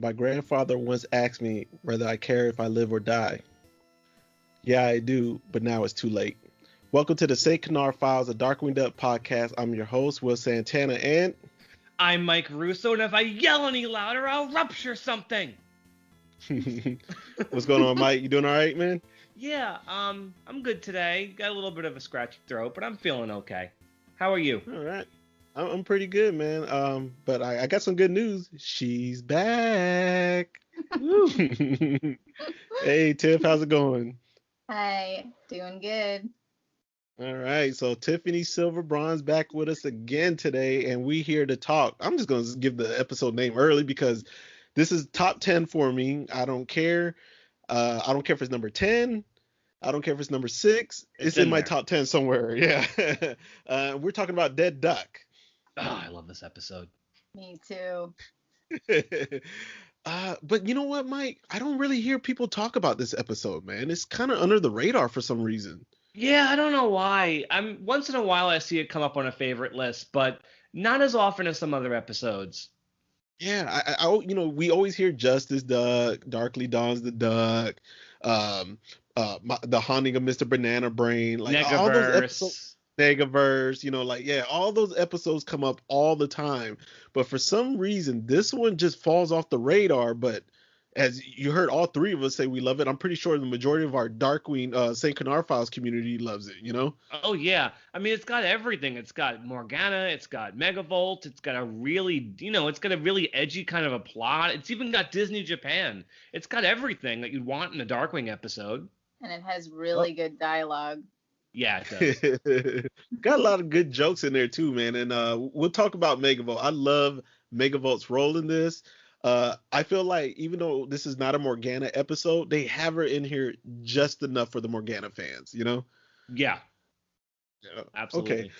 My grandfather once asked me whether I care if I live or die. Yeah, I do, but now it's too late. Welcome to the Canard Files, a Darkwing Duck podcast. I'm your host, Will Santana, and I'm Mike Russo, and if I yell any louder, I'll rupture something. What's going on, Mike? You doing all right, man? Yeah, I'm good today. Got a little bit of a scratchy throat, but I'm feeling okay. How are you? All right. I'm pretty good, man. But I got some good news. She's back. Woo. Hey, Tiff, how's it going? Hi, doing good. All right, so Tiffany Silver Braun's back with us again today, and we here to talk. I'm just going to give the episode name early because this is top 10 for me. I don't care. I don't care if it's number 10. I don't care if it's number 6. It's in my top 10 somewhere. Yeah. We're talking about Dead Duck. Oh, I love this episode. Me too. But you know what, Mike? I don't really hear people talk about this episode, man. It's kind of under the radar for some reason. Yeah, I don't know why. Once in a while I see it come up on a favorite list, but not as often as some other episodes. Yeah, we always hear Justice Duck, Darkly Dawns the Duck, the Haunting of Mr. Banana Brain, like Megaverse. All those episodes. Megaverse, all those episodes come up all the time. But for some reason, this one just falls off the radar. But as you heard all three of us say we love it, I'm pretty sure the majority of our Darkwing St. Canard Files community loves it, Oh, yeah. I mean, it's got everything. It's got Morgana. It's got Megavolt. It's got a really, it's got a really edgy kind of a plot. It's even got Disney Japan. It's got everything that you'd want in a Darkwing episode. And it has really good dialogue. Yeah, it does. Got a lot of good jokes in there too, man. And we'll talk about Megavolt. I love Megavolt's role in this. I feel like even though this is not a Morgana episode, they have her in here just enough for the Morgana fans, Yeah. Absolutely. Okay.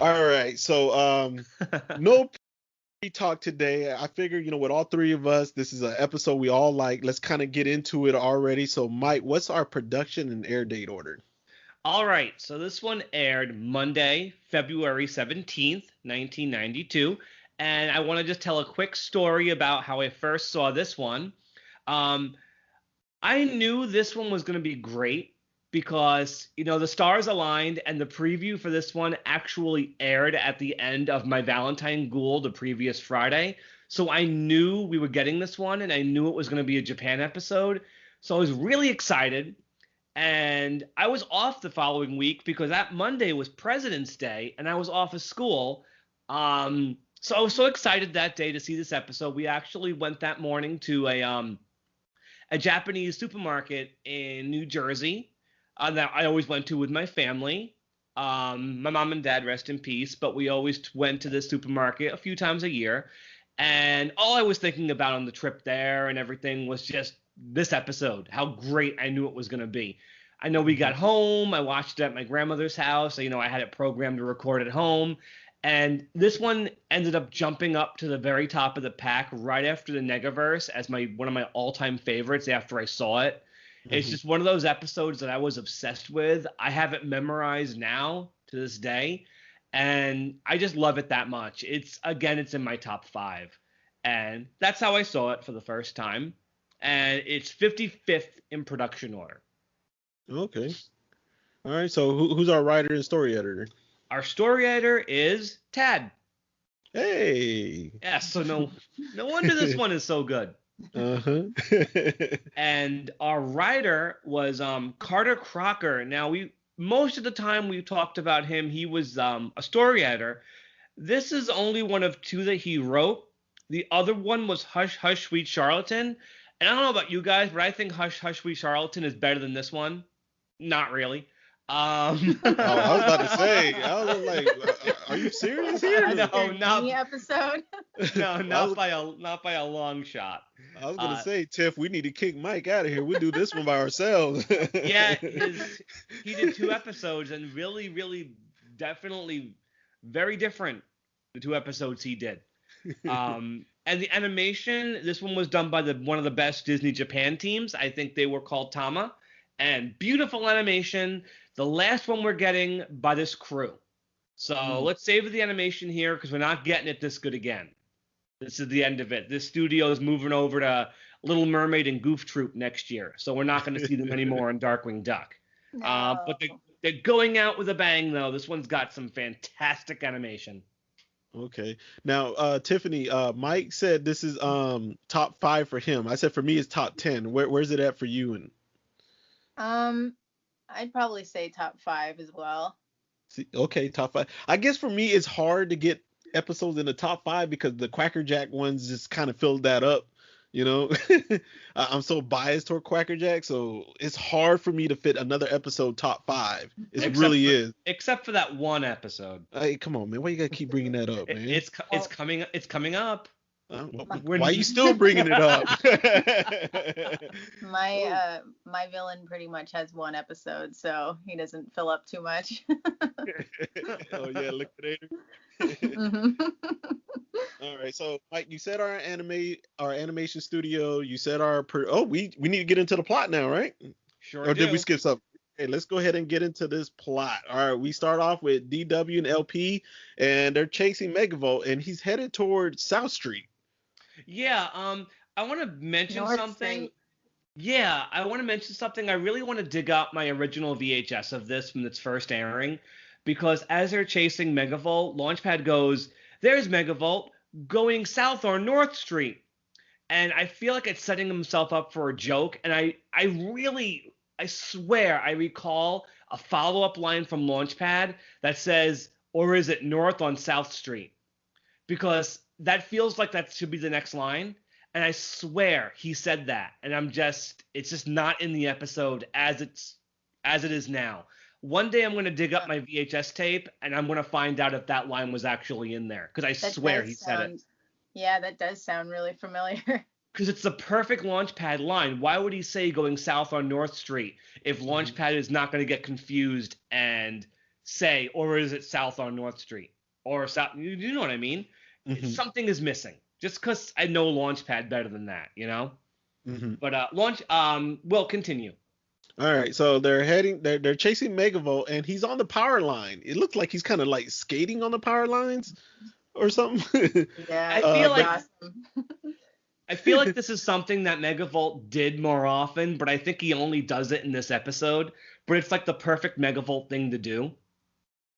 All right. So no talk today. I figure, with all three of us, this is an episode we all like. Let's kind of get into it already. So Mike, what's our production and air date order? All right, so this one aired Monday, February 17th, 1992, and I want to just tell a quick story about how I first saw this one. I knew this one was going to be great because, the stars aligned, and the preview for this one actually aired at the end of my Valentine Ghoul the previous Friday, so I knew we were getting this one, and I knew it was going to be a Japan episode, so I was really excited. And I was off the following week because that Monday was President's Day and I was off of school. So I was so excited that day to see this episode. We actually went that morning to a Japanese supermarket in New Jersey that I always went to with my family. My mom and dad, rest in peace, but we always went to this supermarket a few times a year. And all I was thinking about on the trip there and everything was just this episode, how great I knew it was going to be. I know we got home. I watched it at my grandmother's house. I had it programmed to record at home. And this one ended up jumping up to the very top of the pack right after the Megaverse as one of my all-time favorites after I saw it. Mm-hmm. It's just one of those episodes that I was obsessed with. I have it memorized now to this day. And I just love it that much. It's in my top 5. And that's how I saw it for the first time. And it's 55th in production order. Okay. All right. So who's our writer and story editor? Our story editor is Tad. Hey. Yeah. So no wonder this one is so good. Uh-huh. And our writer was Carter Crocker. Now most of the time we talked about him, he was a story editor. This is only one of 2 that he wrote. The other one was Hush Hush Sweet Charlatan. And I don't know about you guys, but I think Hush Hush Sweet Charlatan is better than this one. Not really. I was about to say, I was like, are you serious here? No, not the episode. No, not by a long shot. I was gonna say, Tiff, we need to kick Mike out of here. We'll do this one by ourselves. Yeah, he did 2 episodes and really, really, definitely very different. The 2 episodes he did. And the animation, this one was done by one of the best Disney Japan teams. I think they were called Tama. And beautiful animation. The last one we're getting by this crew. So let's save the animation here because we're not getting it this good again. This is the end of it. This studio is moving over to Little Mermaid and Goof Troop next year, so we're not going to see them anymore in Darkwing Duck. No. But they're going out with a bang, though. This one's got some fantastic animation. Okay. Now, Tiffany, Mike said this is top 5 for him. I said for me it's top 10. Where's it at for you? And I'd probably say top 5 as well. see, okay, top 5. I guess for me it's hard to get episodes in the top 5 because the Quackerjack ones just kind of filled that up. You know, I'm so biased toward Quackerjack, so it's hard for me to fit another episode top 5. It really is. Except for that one episode. Hey, come on, man. Why you gotta keep bringing that up, man? It's coming up. Why are you still bringing it up? My villain pretty much has one episode, so he doesn't fill up too much. Oh yeah, Liquidator. All right, so Mike, you said our animation studio. You said we need to get into the plot now, right? Sure. Or did we skip something? Okay, let's go ahead and get into this plot. All right, we start off with DW and LP, and they're chasing Megavolt, and he's headed towards South Street. Yeah. I want to mention North something. Street. Yeah, I want to mention something. I really want to dig up my original VHS of this from its first airing, because as they're chasing Megavolt, Launchpad goes, "There's Megavolt going south on North Street," and I feel like it's setting himself up for a joke. And I swear I recall a follow-up line from Launchpad that says, "Or is it north on South Street?" Because that feels like that should be the next line. And I swear he said that. And it's just not in the episode as it is now. One day I'm going to dig up my VHS tape and I'm going to find out if that line was actually in there. Because I swear he said it. Yeah, that does sound really familiar. Because it's the perfect Launchpad line. Why would he say going south on North Street if Launchpad is not going to get confused and say, "Or is it south on North Street?" Or south, you know what I mean? Mm-hmm. Something is missing. Just because I know Launchpad better than that, you know? Mm-hmm. But we'll continue. All right, so they're chasing Megavolt, and he's on the power line. It looks like he's kind of like skating on the power lines or something. Yeah, I feel like this is something that Megavolt did more often, but I think he only does it in this episode. But it's like the perfect Megavolt thing to do.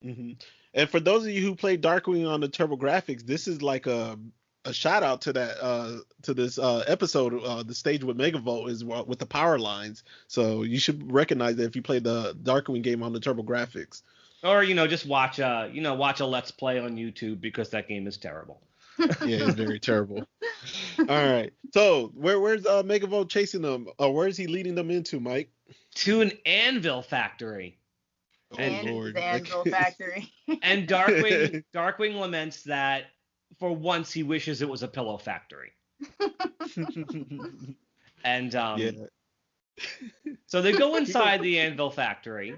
Mm-hmm. And for those of you who played Darkwing on the TurboGrafx, this is like a shout out to that to this episode. The stage with Megavolt is with the power lines, so you should recognize that if you played the Darkwing game on the TurboGrafx. Or just watch a Let's Play on YouTube, because that game is terrible. Yeah, it's very terrible. All right, so where's Megavolt chasing them? Where is he leading them into, Mike? To an anvil factory. And Lord. The anvil factory. And Darkwing laments that for once he wishes it was a pillow factory. And yeah. So they go inside the anvil factory,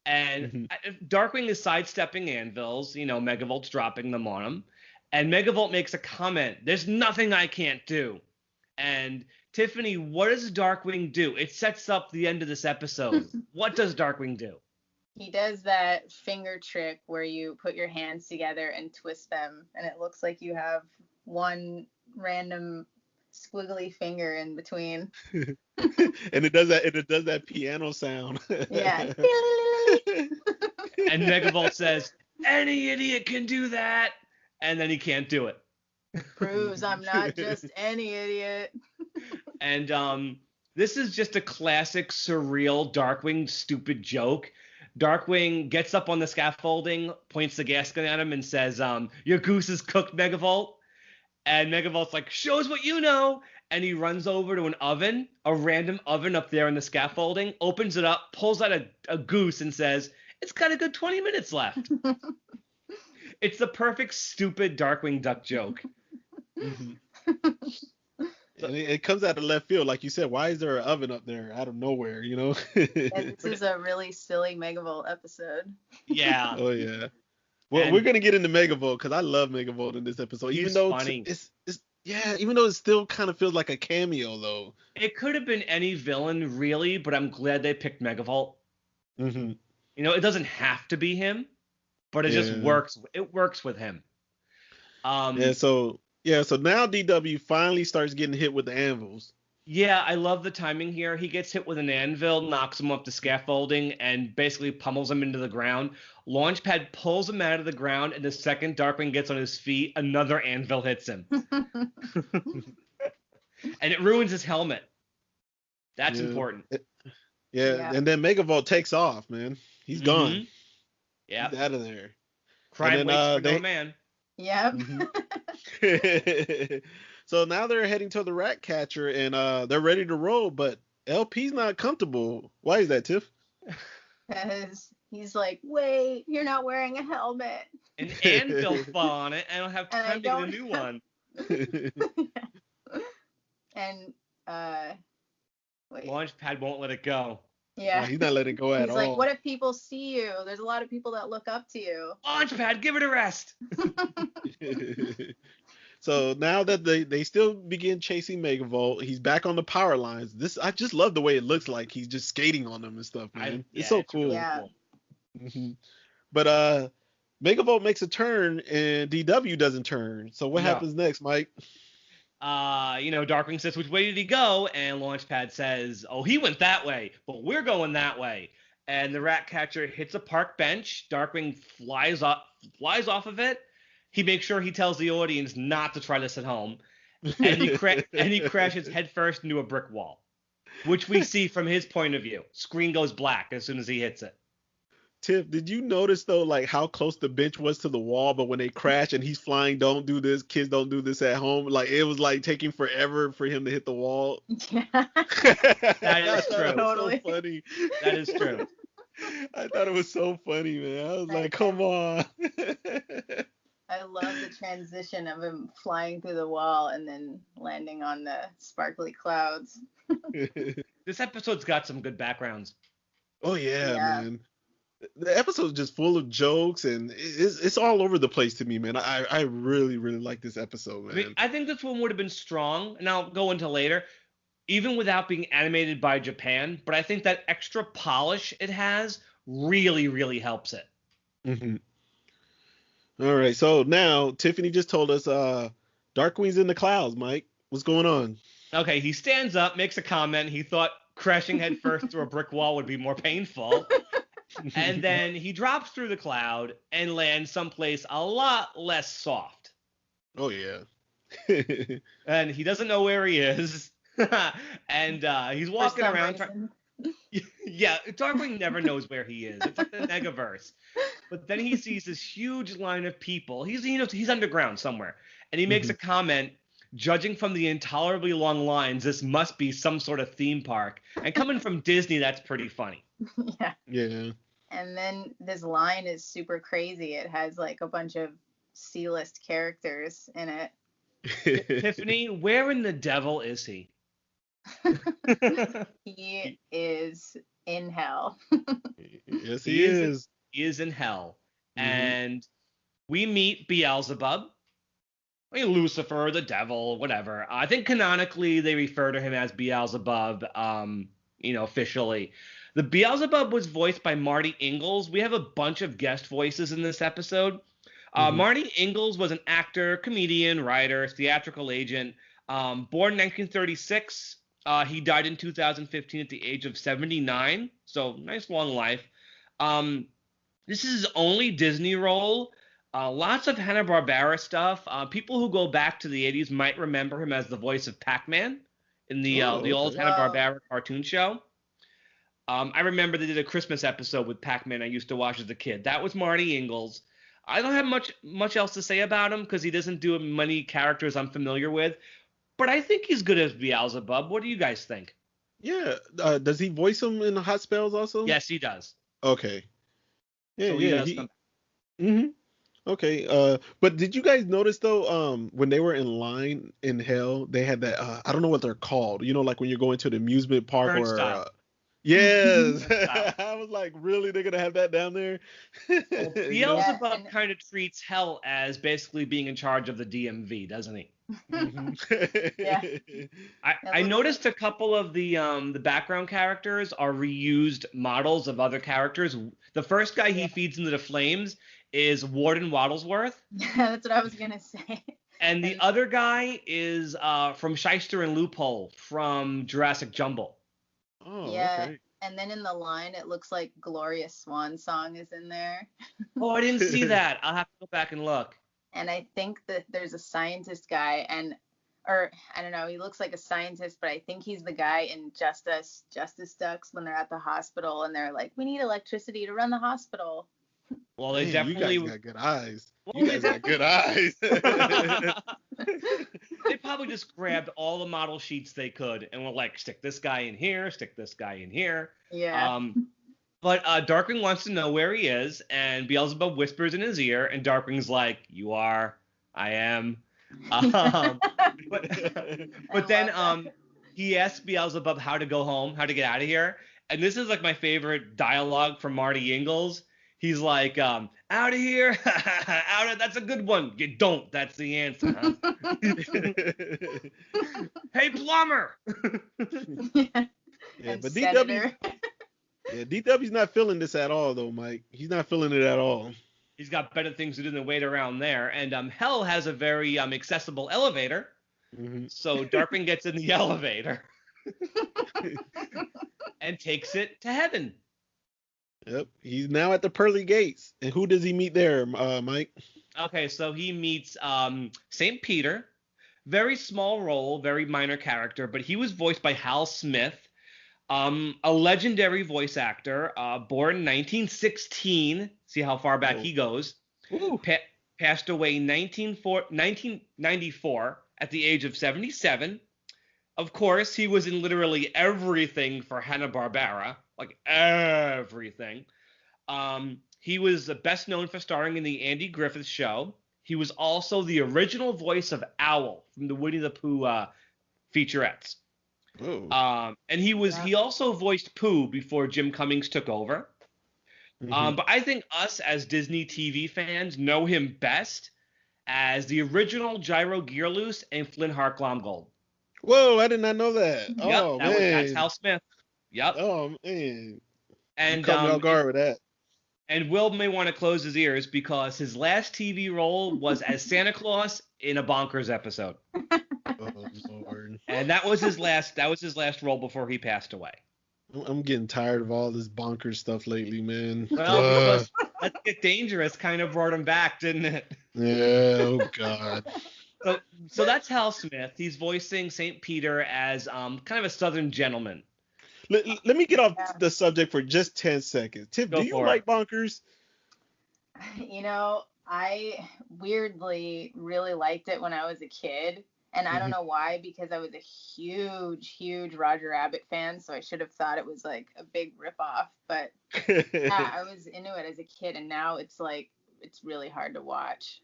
and Darkwing is sidestepping anvils. Megavolt's dropping them on him, and Megavolt makes a comment, "There's nothing I can't do." And Tiffany, what does Darkwing do? It sets up the end of this episode. What does Darkwing do? He does that finger trick where you put your hands together and twist them, and it looks like you have one random squiggly finger in between. And it does that piano sound. Yeah. And Megavolt says, "Any idiot can do that," and then he can't do it. Proves I'm not just any idiot. And this is just a classic surreal Darkwing stupid joke. Darkwing gets up on the scaffolding, points the gas gun at him, and says, "Your goose is cooked, Megavolt." And Megavolt's like, "Shows what you know." And he runs over to an oven, a random oven up there in the scaffolding, opens it up, pulls out a goose, and says, "It's got a good 20 minutes left." It's the perfect stupid Darkwing Duck joke. And it comes out of left field, like you said. Why is there an oven up there out of nowhere? Yeah, this is a really silly Megavolt episode. Yeah. Oh yeah. Well, we're gonna get into Megavolt because I love Megavolt in this episode. He's even though funny. Even though it still kind of feels like a cameo though. It could have been any villain really, but I'm glad they picked Megavolt. Mm-hmm. It doesn't have to be him, but it just works. It works with him. Yeah. So Yeah, so now DW finally starts getting hit with the anvils. Yeah, I love the timing here. He gets hit with an anvil, knocks him off the scaffolding, and basically pummels him into the ground. Launchpad pulls him out of the ground, and the second Darkwing gets on his feet, another anvil hits him. And it ruins his helmet. That's Yeah. important. Yeah, and then Megavolt takes off, man. He's gone. Yeah. He's out of there. Crime waits for no man. Yep. So now they're heading to the rat catcher, and they're ready to roll, but LP's not comfortable. Why is that, Tiff? Because he's like, wait, you're not wearing a helmet. An anvil fell on it. I don't have time to get a new one. And wait. Launchpad won't let it go. Yeah. He's not letting it go at all. He's like, what if people see you? There's a lot of people that look up to you. Launchpad, give it a rest. So now that they still begin chasing Megavolt, he's back on the power lines. I just love the way it looks like he's just skating on them and stuff, man. It's so cool. Yeah. But Megavolt makes a turn and DW doesn't turn. So what happens next, Mike? Darkwing says, which way did he go? And Launchpad says, oh, he went that way, but we're going that way. And the rat catcher hits a park bench. Darkwing flies off of it. He makes sure he tells the audience not to try this at home. And he crashes headfirst into a brick wall, which we see from his point of view. Screen goes black as soon as he hits it. Tiff, did you notice though, like how close the bench was to the wall, but when they crash and he's flying, don't do this, kids don't do this at home. Like it was like taking forever for him to hit the wall. Yeah. That is true. Totally. So funny. That is true. I thought it was so funny, man. I was like, come on. I love the transition of him flying through the wall and then landing on the sparkly clouds. This episode's got some good backgrounds. Oh yeah, man. The episode's just full of jokes and it's all over the place to me, man. I really, really like this episode, man. I think this one would have been strong, and I'll go into later, even without being animated by Japan. But I think that extra polish it has really, really helps it. Mm-hmm. All right, so now Tiffany just told us Darkwing's in the clouds, Mike. What's going on? Okay, he stands up, makes a comment. He thought crashing headfirst through a brick wall would be more painful. And then he drops through the cloud and lands someplace a lot less soft. Oh, yeah. And he doesn't know where he is. And he's walking around. Yeah, Darkwing never knows where he is. It's like the Megaverse. But then he sees this huge line of people. He's underground somewhere. And he makes a comment, judging from the intolerably long lines, this must be some sort of theme park. And coming from Disney, that's pretty funny. Yeah. Yeah. And then this line is super crazy. It has like a bunch of C-list characters in it. Tiffany, where in the devil is he? He is in hell. Yes, he is. He is in hell. And we meet Beelzebub. I mean, Lucifer, the devil, whatever. I think canonically they refer to him as Beelzebub, officially. The Beelzebub was voiced by Marty Ingalls. We have a bunch of guest voices in this episode. Marty Ingalls was an actor, comedian, writer, theatrical agent. Born in 1936. He died in 2015 at the age of 79. So nice long life. This is his only Disney role. Lots of Hanna-Barbera stuff. People who go back to the 80s might remember him as the voice of Pac-Man in the old Hanna-Barbera cartoon show. I remember they did a Christmas episode with Pac-Man I used to watch as a kid. That was Marty Ingalls. I don't have much else to say about him because he doesn't do many characters I'm familiar with. But I think he's good as Beelzebub. What do you guys think? Yeah. Does he voice him in the Hot Spells also? Yes, he does. Okay. Yeah, so he does come back. Okay. But did you guys notice though, when they were in line in hell, they had that I don't know what they're called. You know, like when you're going to the amusement park Turnstile. Yes. I was like, really? They're gonna have that down there? Well, Beelzebub kind of treats hell as basically being in charge of the DMV, doesn't he? Yeah. I noticed a couple of the background characters are reused models of other characters. The first guy he feeds into the flames is Warden Waddlesworth. That's what I was gonna say. And the other guy is from Shyster and Loophole from Jurassic Jumble. Oh, Yeah. okay. And then in the line, it looks like Gloria Swan song is in there. Oh, I didn't see that. I'll have to go back and look. And I think that there's a scientist guy, or I don't know, he looks like a scientist, but I think he's the guy in Justice Ducks when they're at the hospital and they're like, we need electricity to run the hospital. Well, they Man, definitely. You guys got good eyes. Well, You guys got good eyes. They probably just grabbed all the model sheets they could and were like, stick this guy in here, stick this guy in here. Yeah. But Darkwing wants to know where he is, and Beelzebub whispers in his ear, and Darkwing's like, you are, I am. But then he asks Beelzebub how to go home, how to get out of here. And this is like my favorite dialogue from Marty Ingalls. He's like, out of here, out of, that's a good one. You don't, that's the answer, huh? Hey, plumber. Yeah, but Senator. DW's not feeling this at all, though, Mike. He's not feeling it at all. He's got better things to do than wait around there. And Hell has a very accessible elevator. Mm-hmm. So Darkwing gets in the elevator and takes it to heaven. Yep, he's now at the pearly gates. And who does he meet there, Mike? Okay, so he meets St. Peter. Very small role, very minor character, but he was voiced by Hal Smith. A legendary voice actor, born in 1916. See how far back he goes. Passed away in 1994 at the age of 77. Of course, he was in literally everything for Hanna-Barbera, like everything. He was best known for starring in the Andy Griffith Show. He was also the original voice of Owl from the Winnie the Pooh featurettes. And he also voiced Pooh before Jim Cummings took over. But I think us as Disney TV fans know him best as the original Gyro Gearloose and Flint Heart Glomgold. Whoa, I did not know that. Yep, Oh, man. that's Hal Smith. Yep. Oh, man. And you caught me off guard with that. And Will may want to close his ears because his last TV role was as Santa Claus in a Bonkers episode. Oh, Lord. And that was his last role before he passed away. I'm getting tired of all this bonkers stuff lately, man. Well, because Let's Get Dangerous kind of brought him back, didn't it? Yeah, oh God. So that's Hal Smith. He's voicing St. Peter as kind of a Southern gentleman. Let me get off the subject for just 10 seconds. Tiff, do you like bonkers? You know, I weirdly really liked it when I was a kid. And I don't know why, because I was a huge Roger Rabbit fan, so I should have thought it was like a big ripoff. But yeah, I was into it as a kid, and now it's like it's really hard to watch.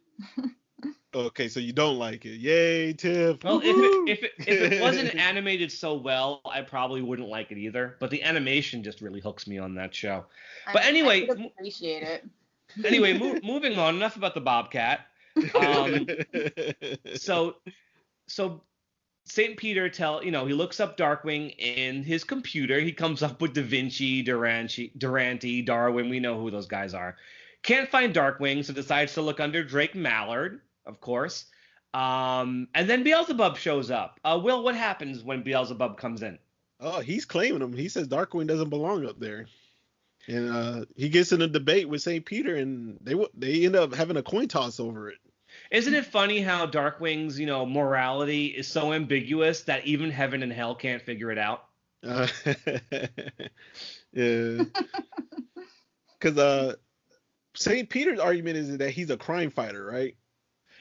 Okay, so you don't like it. Yay, Tiff. Well, if it wasn't animated so well, I probably wouldn't like it either. But the animation just really hooks me on that show. But anyway, I appreciate it. Anyway, moving on. Enough about the Bobcat. So St. Peter he looks up Darkwing in his computer. He comes up with Da Vinci, Durante, Darwin. We know who those guys are. Can't find Darkwing, so decides to look under Drake Mallard, of course. And then Beelzebub shows up. Will, what happens when Beelzebub comes in? Oh, he's claiming him. He says Darkwing doesn't belong up there. And he gets in a debate with St. Peter, and they end up having a coin toss over it. Isn't it funny how Darkwing's, morality is so ambiguous that even heaven and hell can't figure it out? Yeah. Because St. Peter's argument is that he's a crime fighter, right?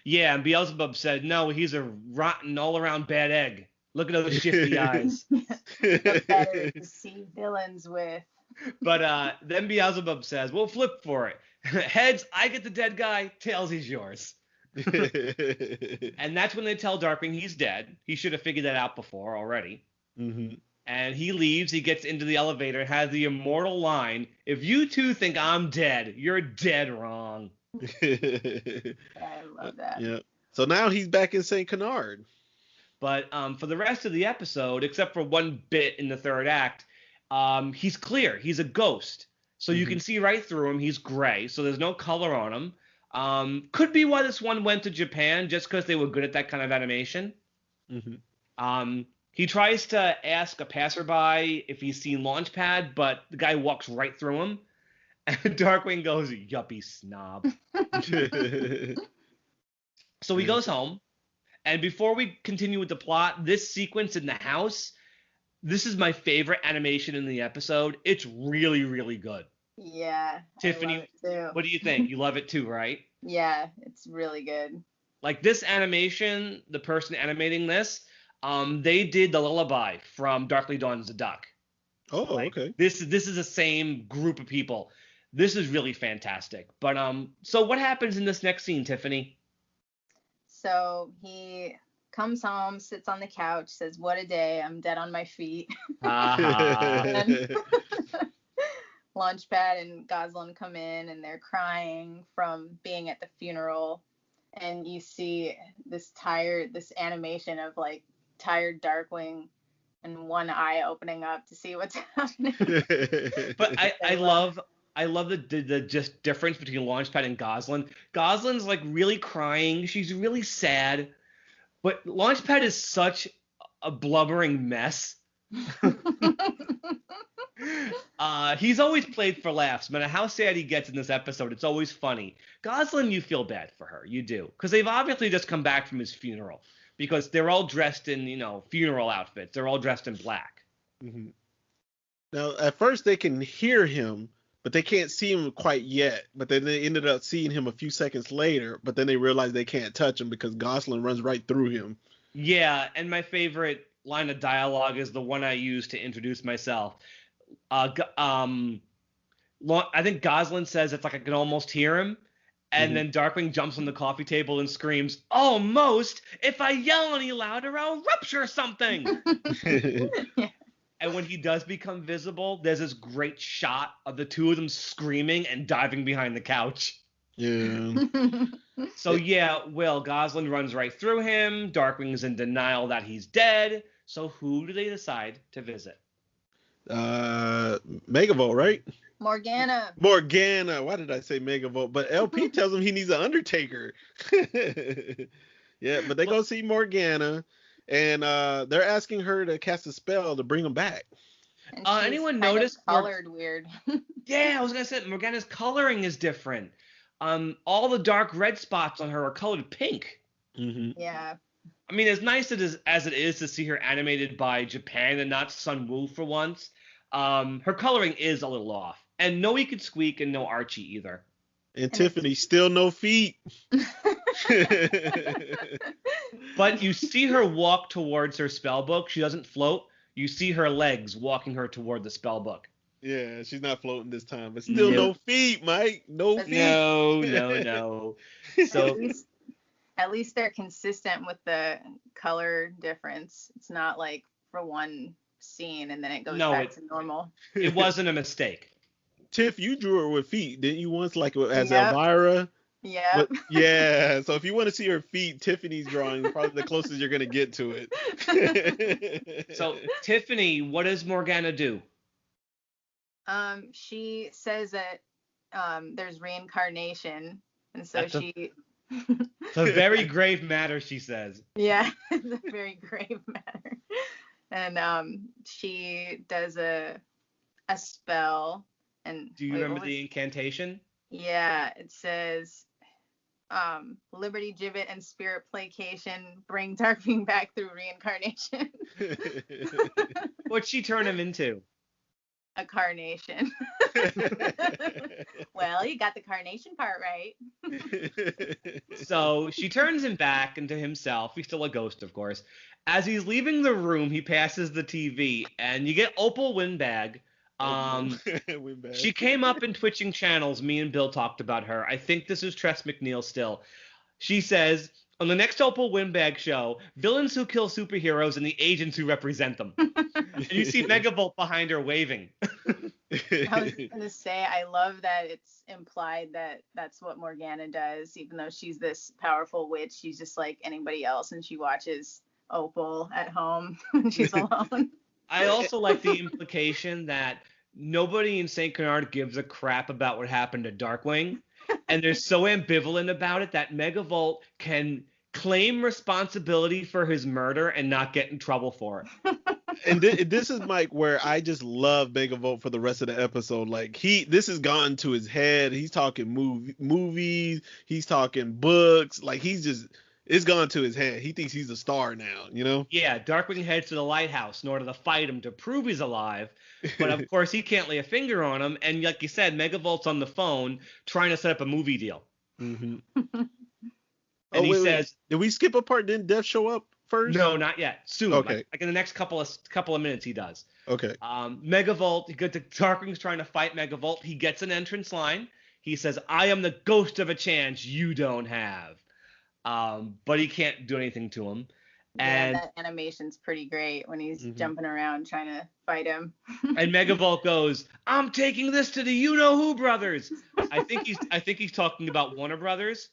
Yeah, and Beelzebub said, no, he's a rotten, all-around bad egg. Look at those shifty eyes. The better to see villains with. But then Beelzebub says, we'll flip for it. Heads, I get the dead guy. Tails, he's yours. And that's when they tell Darkwing he's dead. He should have figured that out before already. Mm-hmm. And he leaves. He gets into the elevator and has the immortal line, if you two think I'm dead, you're dead wrong. I love that. Yeah. So now he's back in St. Canard. But for the rest of the episode, except for one bit in the third act, he's clear. He's a ghost. So you can see right through him. He's gray, so there's no color on him. Could be why this one went to Japan, just because they were good at that kind of animation. He tries to ask a passerby if he's seen Launchpad, but the guy walks right through him. And Darkwing goes, yuppie snob. So he goes home. And before we continue with the plot, this sequence in the house, this is my favorite animation in the episode. It's really, really good. Yeah. Tiffany, I love it too. what do you think? You love it too, right? Yeah, it's really good. Like this animation, the person animating this, they did the lullaby from Darkly Dawns the Duck. Oh, Like, okay. This is the same group of people. This is really fantastic. But so what happens in this next scene, Tiffany? So he comes home, sits on the couch, says, "What a day! I'm dead on my feet." And Launchpad and Goslin come in, and they're crying from being at the funeral. And you see this animation of like tired Darkwing and one eye opening up to see what's happening. But I love the just difference between Launchpad and Goslin. Goslin's like really crying. She's really sad. But Launchpad is such a blubbering mess. He's always played for laughs. No matter how sad he gets in this episode, it's always funny. Goslin, you feel bad for her. You do. Because they've obviously just come back from his funeral. Because they're all dressed in, funeral outfits. They're all dressed in black. Mm-hmm. Now, at first they can hear him, but they can't see him quite yet. But then they ended up seeing him a few seconds later. But then they realize they can't touch him because Goslin runs right through him. Yeah, and my favorite line of dialogue is the one I use to introduce myself. I think Goslin says it's like I can almost hear him. And then Darkwing jumps on the coffee table and screams, "Almost! If I yell any louder, I'll rupture something!" Yeah. And when he does become visible, there's this great shot of the two of them screaming and diving behind the couch. Yeah. So yeah, Goslin runs right through him. Darkwing's in denial that he's dead. So who do they decide to visit? Megavolt, right? Morgana. Why did I say Megavolt? But LP tells him he needs an Undertaker. Yeah, but they go see Morgana, and they're asking her to cast a spell to bring him back. Anyone notice colored weird? Yeah, I was gonna say Morgana's coloring is different. All the dark red spots on her are colored pink. Mm-hmm. Yeah. I mean, as nice as it is to see her animated by Japan and not Sun Wu for once, her coloring is a little off. And no He Could Squeak and no Archie either. And Tiffany, still no feet. But you see her walk towards her spell book. She doesn't float. You see her legs walking her toward the spell book. Yeah, she's not floating this time, but still no feet, Mike. No feet. No. So at least they're consistent with the color difference. It's not like for one scene and then it goes back to normal. It wasn't a mistake. Tiff, you drew her with feet, didn't you once, like as Elvira? Yeah. Yeah. So if you want to see her feet, Tiffany's drawing is probably the closest you're gonna get to it. So Tiffany, what does Morgana do? She says that there's reincarnation, and so It's a very grave matter, she says. Yeah, it's a very grave matter. And she does a spell. And do you remember the incantation? Yeah, it says Liberty Gibbet and Spirit Placation bring Darkwing back through reincarnation. What'd she turn him into? A carnation. Well, you got the carnation part right. So she turns him back into himself. He's still a ghost, of course. As he's leaving the room, he passes the TV, and you get Opal Windbag. She came up in Twitching Channels. Me and Bill talked about her. I think this is Tress McNeil still. She says, on the next Opal Windbag show, villains who kill superheroes and the agents who represent them. And you see Megavolt behind her waving. I was going to say, I love that it's implied that that's what Morgana does. Even though she's this powerful witch, she's just like anybody else, and she watches Opal at home when she's alone. I also like the implication that nobody in St. Canard gives a crap about what happened to Darkwing. And they're so ambivalent about it that Megavolt can claim responsibility for his murder and not get in trouble for it. And this is Mike where I just love Megavolt for the rest of the episode. Like this has gone to his head. He's talking movies. He's talking books. Like it's gone to his head. He thinks he's a star now. You know? Yeah, Darkwing heads to the lighthouse in order to fight him to prove he's alive. But of course, he can't lay a finger on him. And like you said, Megavolt's on the phone trying to set up a movie deal. Mm-hmm. And he says, "Did we skip a part? Didn't Death show up first?" No, not yet. Soon. Okay. Like in the next couple of minutes, he does. Okay. Megavolt. Darkwing's trying to fight Megavolt. He gets an entrance line. He says, "I am the ghost of a chance you don't have." But he can't do anything to him. And that animation's pretty great when he's jumping around trying to fight him. And Megavolt goes, "I'm taking this to the you-know-who brothers." I think he's talking about Warner Brothers,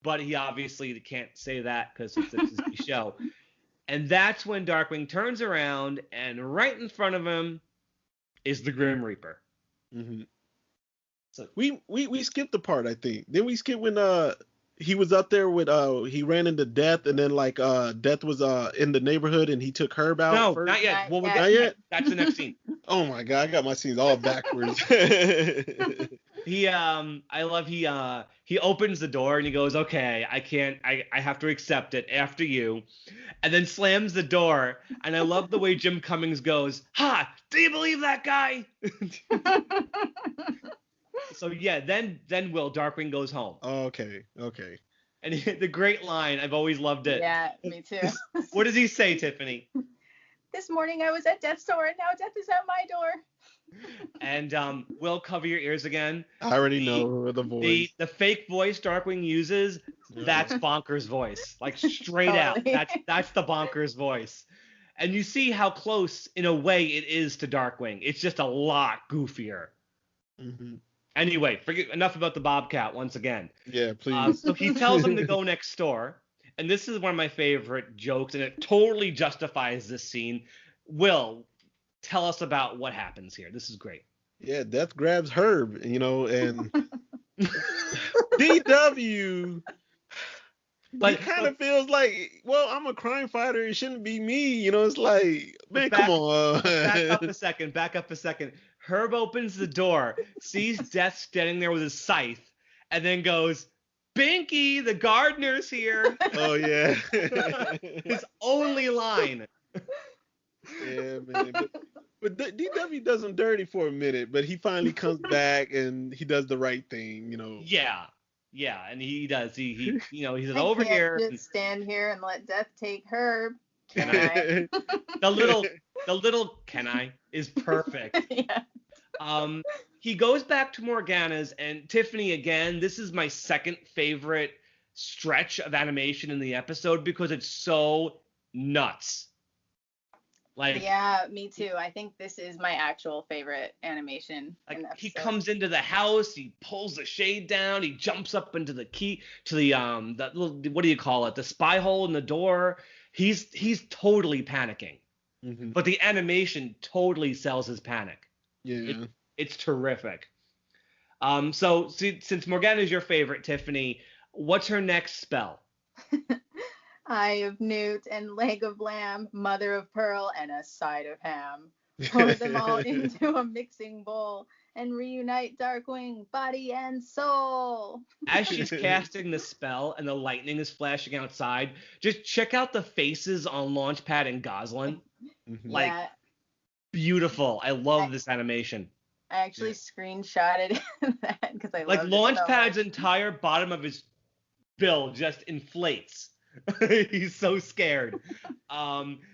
but he obviously can't say that because it's his show. And that's when Darkwing turns around, and right in front of him is the Grim Reaper. Mm-hmm. So we skipped the part, I think. Then we skipped when he was up there with he ran into Death, and then like Death was in the neighborhood and he took Herb out. No, first. not yet. Well, not yet. That's the next scene. Oh my god, I got my scenes all backwards. He opens the door and he goes, "Okay, I have to accept it after you," and then slams the door. And I love the way Jim Cummings goes, "Ha! Do you believe that guy?" So yeah, then Darkwing goes home. Okay. And the great line, I've always loved it. Yeah, me too. What does he say, Tiffany? "This morning I was at Death's door, and now Death is at my door." And Will, cover your ears again. I already know the voice. The fake voice Darkwing uses, that's Bonker's voice. Like straight out. That's the Bonker's voice. And you see how close, in a way, it is to Darkwing. It's just a lot goofier. Mm-hmm. Anyway, enough about the Bobcat once again. Yeah, please. So he tells him to go next door. And this is one of my favorite jokes, and it totally justifies this scene. Will, tell us about what happens here. This is great. Yeah, Death grabs Herb, and DW. But it kind of feels like, well, I'm a crime fighter. It shouldn't be me. It's like, man, come on. Back up a second. Herb opens the door, sees Death standing there with his scythe, and then goes, "Binky, the gardener's here." Oh, yeah. His only line. Yeah, man. But DW does him dirty for a minute, but he finally comes back and he does the right thing, Yeah, and he does. He says, I "Over can't here." Just stand here and let Death take Herb. Can I? The little "can I" is perfect. Yeah. He goes back to Morgana's, and Tiffany, again, this is my second favorite stretch of animation in the episode because it's so nuts. Like, yeah, me too. I think this is my actual favorite animation. Like, in the he episode. comes into the house, he pulls the shade down, he jumps up into the that little, what do you call it? The spy hole in the door. He's totally panicking. Mm-hmm. But the animation totally sells his panic. Yeah. It's terrific. So since Morgana is your favorite, Tiffany, what's her next spell? Eye of newt and leg of lamb, mother of pearl, and a side of ham. Pour them all into a mixing bowl and reunite Darkwing, body and soul. As she's casting the spell and the lightning is flashing outside, just check out the faces on Launchpad and Goslin. Mm-hmm. Like, beautiful. I love this animation. I actually screenshotted that because I like loved Launchpad's it so entire bottom of his bill just inflates. He's so scared.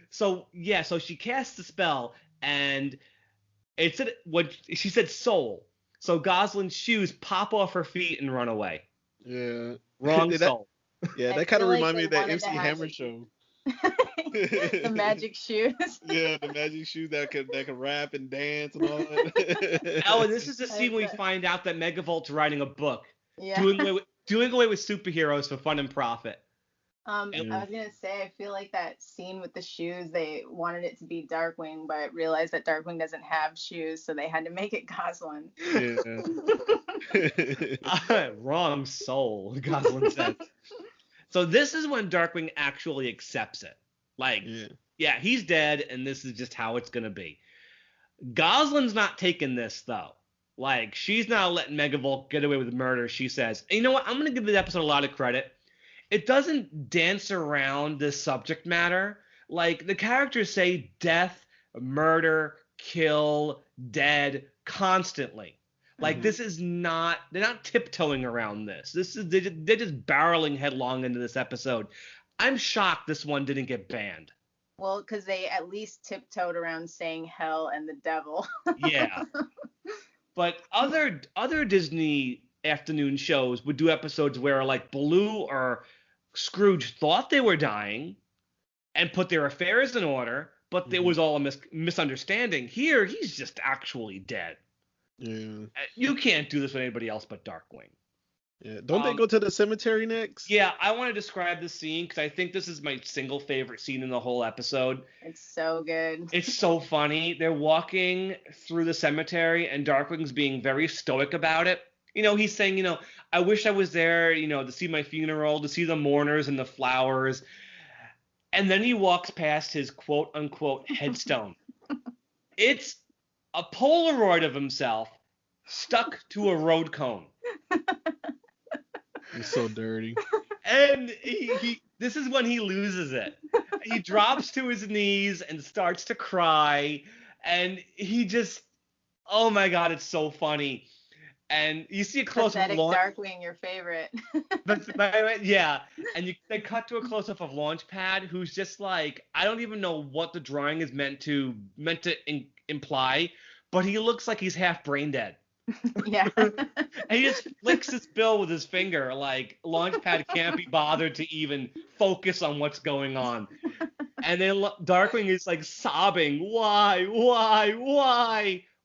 So she casts the spell, and it said what she said, soul. So Goslin's shoes pop off her feet and run away. Yeah. Wrong soul. Yeah, that kind of reminded me of that MC Hammer show. The magic shoes. Yeah, the magic shoes that could rap and dance and all that. Oh, and this is the scene where we find out that Megavolt's writing a book. Yeah. Doing away with superheroes for fun and profit. I was gonna say, I feel like that scene with the shoes, they wanted it to be Darkwing, but realized that Darkwing doesn't have shoes, so they had to make it Goslin. Yeah. Wrong soul, Goslin says. So this is when Darkwing actually accepts it. Like, yeah, he's dead, and this is just how it's gonna be. Goslin's not taking this though. Like, she's not letting Megavolt get away with murder. She says, and you know what? I'm gonna give this episode a lot of credit. It doesn't dance around this subject matter. Like, the characters say death, murder, kill, dead constantly. Like, this is not, they're not tiptoeing around this. They're just barreling headlong into this episode. I'm shocked this one didn't get banned. Well, because they at least tiptoed around saying hell and the devil. Yeah. But other Disney afternoon shows would do episodes where, like, Baloo or Scrooge thought they were dying and put their affairs in order, but there was all a misunderstanding. Here, he's just actually dead. Yeah. You can't do this with anybody else but Darkwing. Yeah. Don't they go to the cemetery next? Yeah, I want to describe the scene because I think this is my single favorite scene in the whole episode. It's so good. It's so funny. They're walking through the cemetery and Darkwing's being very stoic about it. You know, he's saying, I wish I was there, to see my funeral, to see the mourners and the flowers. And then he walks past his quote-unquote headstone. It's a Polaroid of himself stuck to a road cone. It's so dirty. And this is when he loses it. He drops to his knees and starts to cry. And he just, oh my God, it's so funny. And you see a close-up of Darkwing, your favorite. Yeah, and they cut to a close-up of Launchpad, who's just like, I don't even know what the drawing is meant to imply, but he looks like he's half brain dead. Yeah. And he just flicks his bill with his finger, like Launchpad can't be bothered to even focus on what's going on. And then Darkwing is like sobbing, why?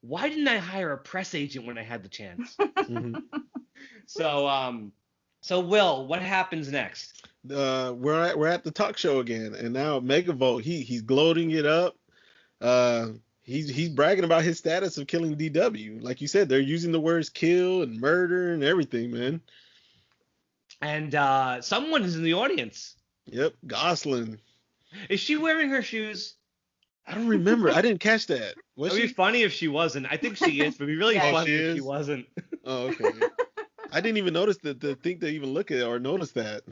Why didn't I hire a press agent when I had the chance? So Will, what happens next? We're at the talk show again, and now Megavolt, he's gloating it up. He's bragging about his status of killing DW. Like you said, they're using the words kill and murder and everything, man. And someone is in the audience. Yep, Goslin. Is she wearing her shoes? I don't remember. I didn't catch that. It would be funny if she wasn't. I think she is, but it'd be really funny if she wasn't. Oh, okay. I didn't even notice think to even look at it or notice that.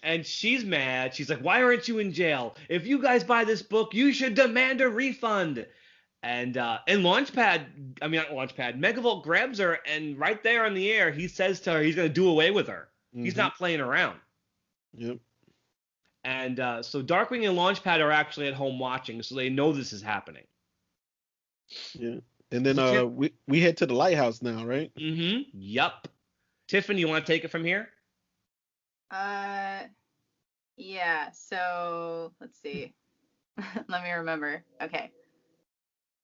And she's mad. She's like, why aren't you in jail? If you guys buy this book, you should demand a refund. And Megavolt grabs her, and right there on the air, he says to her he's going to do away with her. He's not playing around. Yep. And so Darkwing and Launchpad are actually at home watching, so they know this is happening. Yeah. And then we head to the lighthouse now, right? Yup. Tiffany, you want to take it from here? Yeah. So let's see. Let me remember. Okay.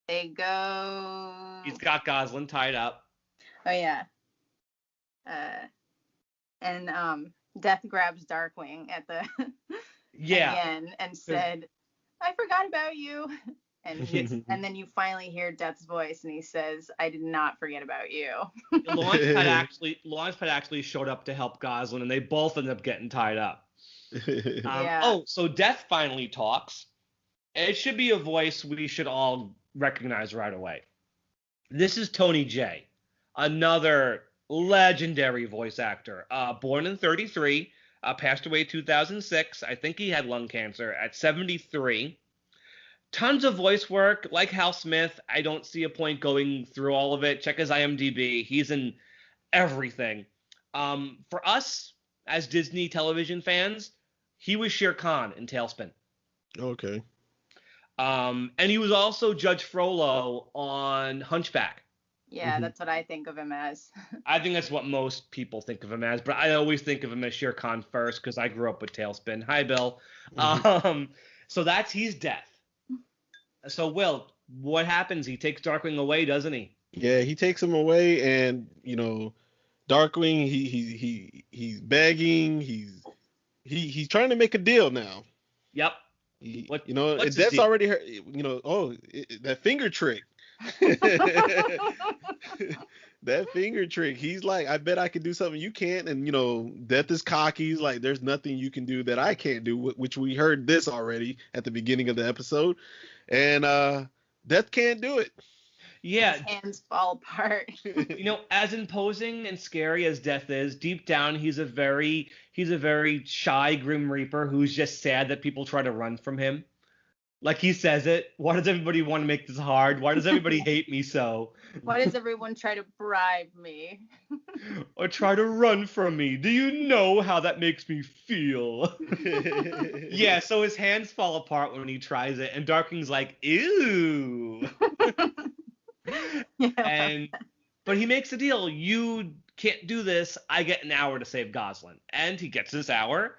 They go. He's got Goslin tied up. Oh yeah. And Death grabs Darkwing at the again and said, "I forgot about you." And then you finally hear Death's voice, and he says, "I did not forget about you." Launchpad actually showed up to help Goslin, and they both ended up getting tied up. Oh, so Death finally talks. It should be a voice we should all recognize right away. This is Tony Jay, another legendary voice actor. Born in 1933, passed away in 2006. I think he had lung cancer at 73. Tons of voice work. Like Hal Smith, I don't see a point going through all of it. Check his IMDb. He's in everything. For us, as Disney television fans, he was Shere Khan in Tailspin. Okay. And he was also Judge Frollo on Hunchback. Yeah, that's what I think of him as. I think that's what most people think of him as, but I always think of him as Shere Khan first because I grew up with Tailspin. Hi, Bill. So he's Death. So, Will, what happens? He takes Darkwing away, doesn't he? Yeah, he takes him away, and Darkwing, he's begging, he's He's trying to make a deal now. Yep. What's his that's deal? already heard. That finger trick. That finger trick. He's like, I bet I can do something you can't. And Death is cocky. He's like, there's nothing you can do that I can't do. Which we heard this already at the beginning of the episode. And Death can't do it. Yeah. His hands fall apart. As imposing and scary as Death is, deep down he's a very shy Grim Reaper who's just sad that people try to run from him. Like he says it. Why does everybody want to make this hard? Why does everybody hate me so? Why does everyone try to bribe me? Or try to run from me? Do you know how that makes me feel? Yeah, so his hands fall apart when he tries it, and Darkwing's like, ew. Yeah. But he makes a deal. You can't do this. I get an hour to save Goslin. And he gets this hour.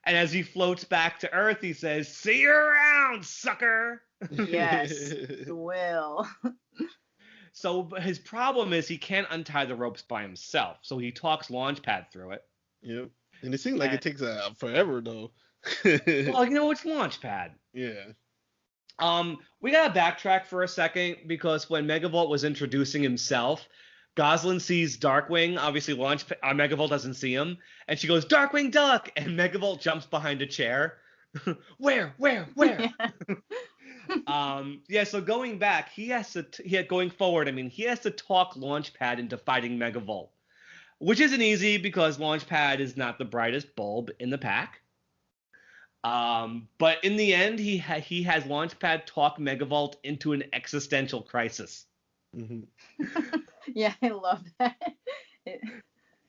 And as he floats back to Earth, he says, see you around, sucker. Yes, will. So his problem is he can't untie the ropes by himself. So he talks Launchpad through it. Yep. And it seems like it takes forever, though. Well, it's Launchpad. Yeah. We gotta backtrack for a second because when Megavolt was introducing himself, Goslin sees Darkwing. Obviously, Megavolt doesn't see him, and she goes, "Darkwing Duck!" And Megavolt jumps behind a chair. Where? Yeah. So going back, going forward. I mean, he has to talk Launchpad into fighting Megavolt, which isn't easy because Launchpad is not the brightest bulb in the pack. But in the end, he has Launchpad talk Megavolt into an existential crisis. Mm-hmm. Yeah, I love that.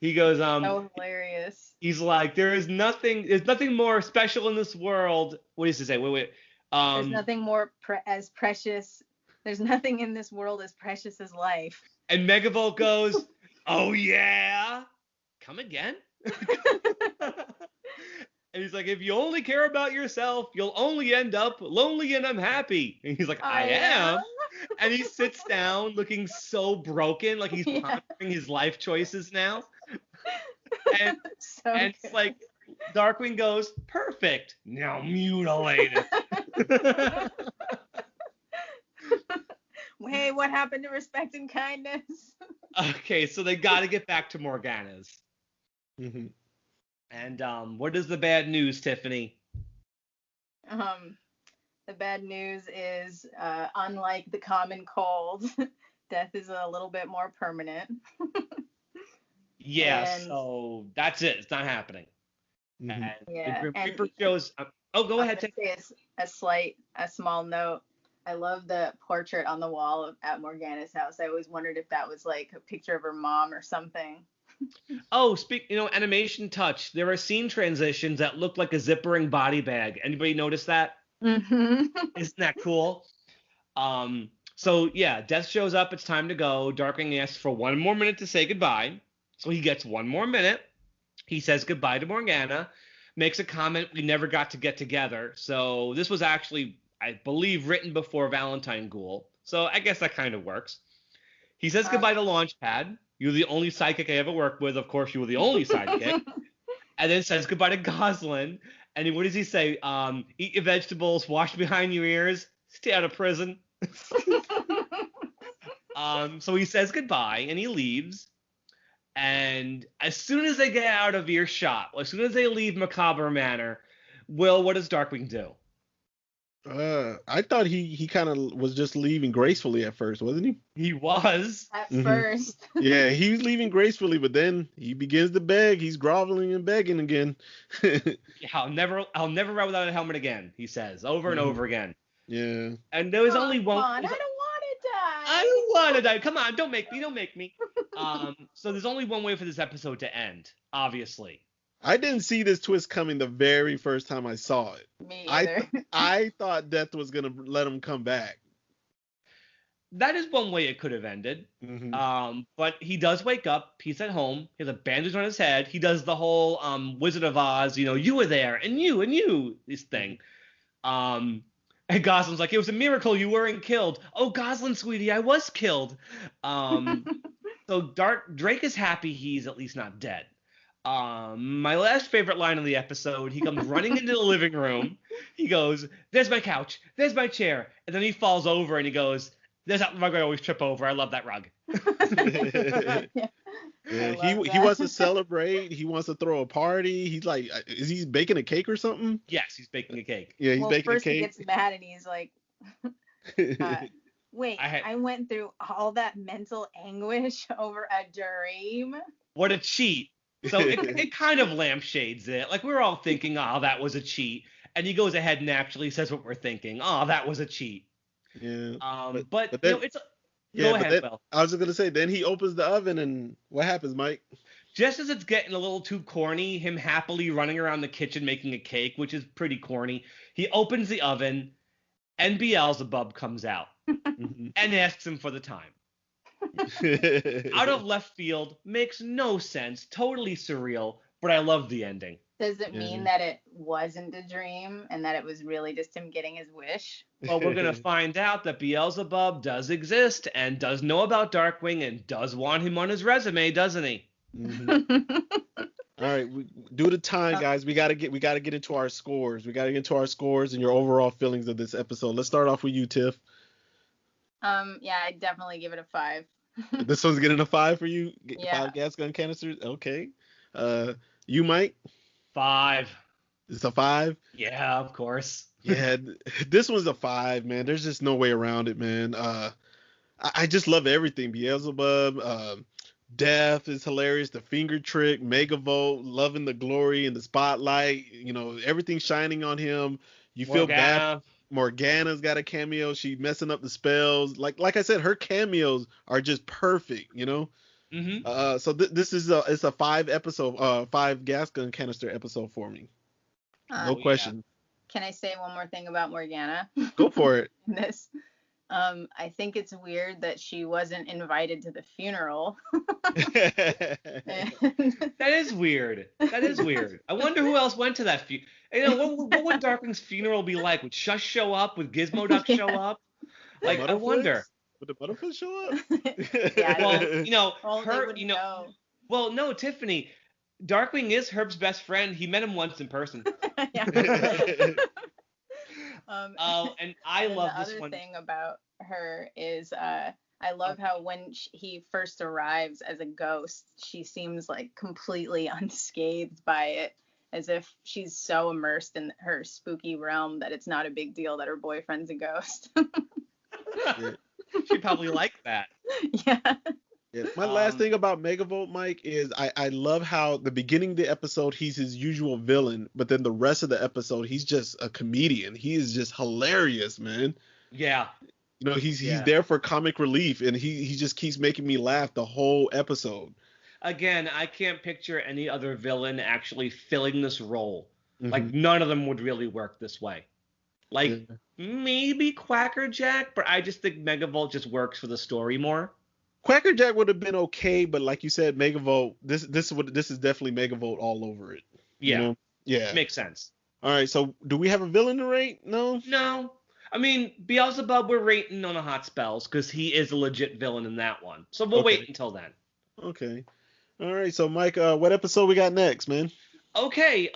He goes, so hilarious. He's like, there's nothing more special in this world. What does he say? Wait. There's nothing more as precious. There's nothing in this world as precious as life. And Megavolt goes, oh yeah, come again. And he's like, if you only care about yourself, you'll only end up lonely and unhappy. And he's like, I am. And he sits down looking so broken, like he's pondering his life choices now. And it's like, Darkwing goes, perfect. Now mutilate it. Hey, what happened to respect and kindness? Okay, so they got to get back to Morgana's. Mm-hmm. And what is the bad news, Tiffany? The bad news is, unlike the common cold, death is a little bit more permanent. Yeah, so that's it. It's not happening. Mm-hmm. And yeah, the Grim Reaper shows. Go ahead. A small note. I love the portrait on the wall at Morgana's house. I always wondered if that was like a picture of her mom or something. Oh, animation touch. There are scene transitions that look like a zippering body bag. Anybody notice that? Mm-hmm. Isn't that cool? So yeah, Death shows up. It's time to go. Darkwing asks for one more minute to say goodbye. So he gets one more minute. He says goodbye to Morgana, makes a comment, we never got to get together. So this was actually, I believe, written before Valentine Ghoul. So I guess that kind of works. He says goodbye to Launchpad. You're the only sidekick I ever worked with. Of course, you were the only sidekick. And then says goodbye to Goslin. And what does he say? Eat your vegetables, wash behind your ears, stay out of prison. So he says goodbye and he leaves. And as soon as they get out of earshot, as soon as they leave Macabre Manor, Will, what does Darkwing do? I thought he kind of was just leaving gracefully at first, wasn't he? He was. At first. Yeah, he was leaving gracefully, but then he begins to beg. He's groveling and begging again. Yeah, I'll never ride without a helmet again, he says, over and over again. Yeah. And there was only one. I don't want to die. I don't want to die. Come on, don't make me. So there's only one way for this episode to end, obviously. I didn't see this twist coming the very first time I saw it. Me either. I thought Death was gonna let him come back. That is one way it could have ended. Mm-hmm. But he does wake up. He's at home. He has a bandage on his head. He does the whole Wizard of Oz, you were there, and you, this thing. And Goslin's like, it was a miracle you weren't killed. Oh, Goslin, sweetie, I was killed. So Drake is happy he's at least not dead. My last favorite line of the episode, he comes running into the living room. He goes, "There's my couch. There's my chair." And then he falls over and he goes, "There's that rug I always trip over. I love that rug." Yeah, he wants to celebrate. He wants to throw a party. He's like, is he baking a cake or something? Yes, he's baking a cake. Yeah, he's baking a first cake. he gets mad and he's like, wait, I went through all that mental anguish over a dream. What a cheat. So it kind of lampshades it. Like, we're all thinking, oh, that was a cheat. And he goes ahead and actually says what we're thinking. Oh, that was a cheat. Yeah. But then, it's... Yeah, Go ahead, Will. I was just going to say, then he opens the oven, and what happens, Mike? Just as it's getting a little too corny, him happily running around the kitchen making a cake, which is pretty corny, he opens the oven, and Beelzebub comes out and asks him for the time. Out of left field, makes no sense, totally surreal, but I love the ending. Does it mean that it wasn't a dream and that it was really just him getting his wish? Well, we're going to find out that Beelzebub does exist and does know about Darkwing and does want him on his resume, doesn't he? All right, due to time, guys, we gotta get into our scores. We gotta get into our scores and your overall feelings of this episode. Let's start off with you, Tiff. Yeah, I'd definitely give it a 5. This one's getting a 5 for you? Yeah. 5 gas gun canisters? Okay. You, Mike? 5. It's a 5? Yeah, of course. Yeah, this one's a 5, man. There's just no way around it, man. I just love everything. Beelzebub, Death is hilarious. The finger trick, Megavolt, loving the glory and the spotlight. You know, everything shining on him. You feel bad. Morgana's got a cameo. She messing up the spells. Like I said, her cameos are just perfect. You know. Mm-hmm. So this is it's a 5 episode, 5 gas gun canister episode for me. No question. Yeah. Can I say one more thing about Morgana? Go for it. I think it's weird that she wasn't invited to the funeral. That is weird. I wonder who else went to that funeral. You know, what would Darkwing's funeral be like? Would Shush show up? Would Gizmo Duck show up? Like, I wonder. Would the Butterfield show up? Yeah, well, you know, know. Well, no, Tiffany. Darkwing is Herb's best friend. He met him once in person. And I love this one. The other thing about her is I love how when he first arrives as a ghost, she seems like completely unscathed by it, as if she's so immersed in her spooky realm that it's not a big deal that her boyfriend's a ghost. She probably liked that. Yeah. Yeah. My last thing about Megavolt, Mike, is I love how the beginning of the episode he's his usual villain, but then the rest of the episode he's just a comedian. He is just hilarious, man. Yeah. You know, he's there for comic relief, and he just keeps making me laugh the whole episode. Again, I can't picture any other villain actually filling this role. Mm-hmm. Like, none of them would really work this way. Like, maybe Quackerjack, but I just think Megavolt just works for the story more. Quackerjack would have been okay, but like you said, Megavolt, this is definitely Megavolt all over it. Yeah. You know? Yeah. Makes sense. All right, so do we have a villain to rate? No? No. I mean, Beelzebub we're rating on the hot spells because he is a legit villain in that one. So we'll wait until then. Okay. All right, so Mike, what episode we got next, man? Okay,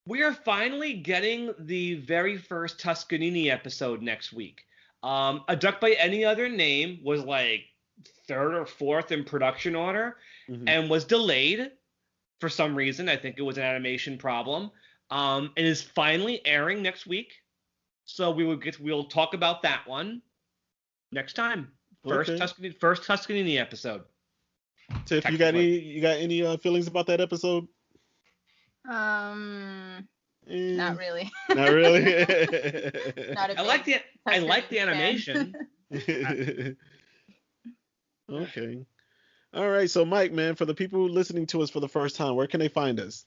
we are finally getting the very first Tuscanini episode next week. A Duck by Any Other Name was like 3rd or 4th in production order and was delayed for some reason. I think it was an animation problem. It is finally airing next week. So we'll talk about that one next time. First Tuscanini episode. Tiff, you got any feelings about that episode? Not really. Not really. Not I like the animation. Okay. All right. So Mike, man, for the people listening to us for the first time, where can they find us?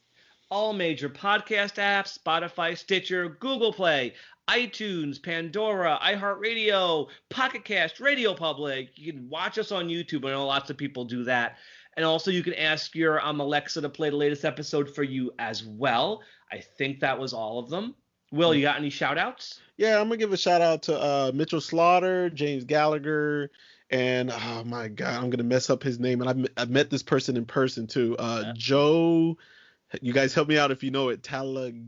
All major podcast apps, Spotify, Stitcher, Google Play, iTunes, Pandora, iHeartRadio, Pocket Cast, Radio Public. You can watch us on YouTube. I know lots of people do that. And also you can ask your Alexa to play the latest episode for you as well. I think that was all of them. Will, you got any shout outs? Yeah, I'm going to give a shout out to Mitchell Slaughter, James Gallagher, And oh my God, I'm gonna mess up his name. And I've met this person in person too. Joe, you guys help me out if you know it.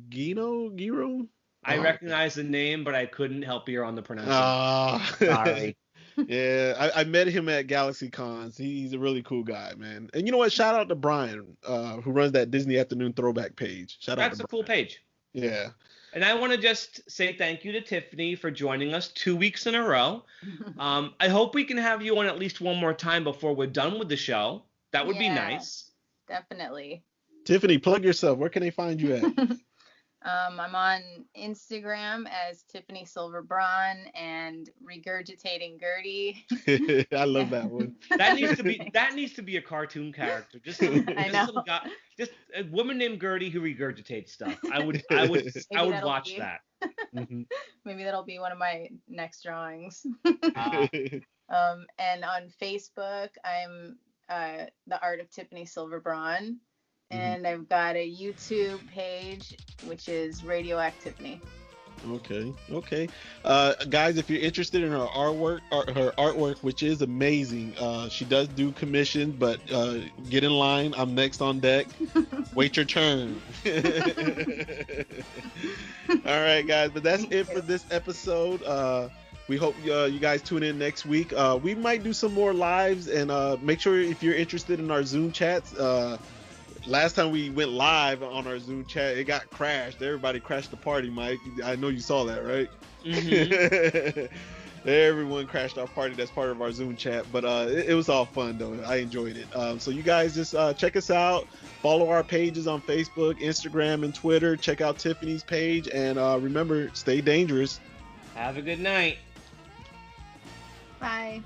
Giro? I recognize the name, but I couldn't help you on the pronunciation. Sorry. Yeah, I met him at Galaxy Cons. He's a really cool guy, man. And you know what? Shout out to Brian, who runs that Disney Afternoon Throwback page. That's a cool page. Yeah. And I want to just say thank you to Tiffany for joining us 2 weeks in a row. I hope we can have you on at least one more time before we're done with the show. That would be nice. Definitely. Tiffany, plug yourself. Where can they find you at? I'm on Instagram as Tiffany Silver Braun and Regurgitating Gertie. I love that one. That needs to be a cartoon character. Just a woman named Gertie who regurgitates stuff. I would watch that. Maybe that'll be one of my next drawings. And on Facebook, I'm The Art of Tiffany Silver Braun. And I've got a YouTube page, which is Radioactivity. Okay. Guys, if you're interested in her artwork, which is amazing, she does do commissions, but get in line. I'm next on deck. Wait your turn. All right, guys, but that's it for this episode. We hope you guys tune in next week. We might do some more lives, and make sure if you're interested in our Zoom chats. Last time we went live on our Zoom chat, it got crashed. Everybody crashed the party, Mike. I know you saw that, right? Everyone crashed our party. That's part of our Zoom chat. But it was all fun, though. I enjoyed it. So you guys just check us out. Follow our pages on Facebook, Instagram, and Twitter. Check out Tiffany's page. And remember, stay dangerous. Have a good night. Bye.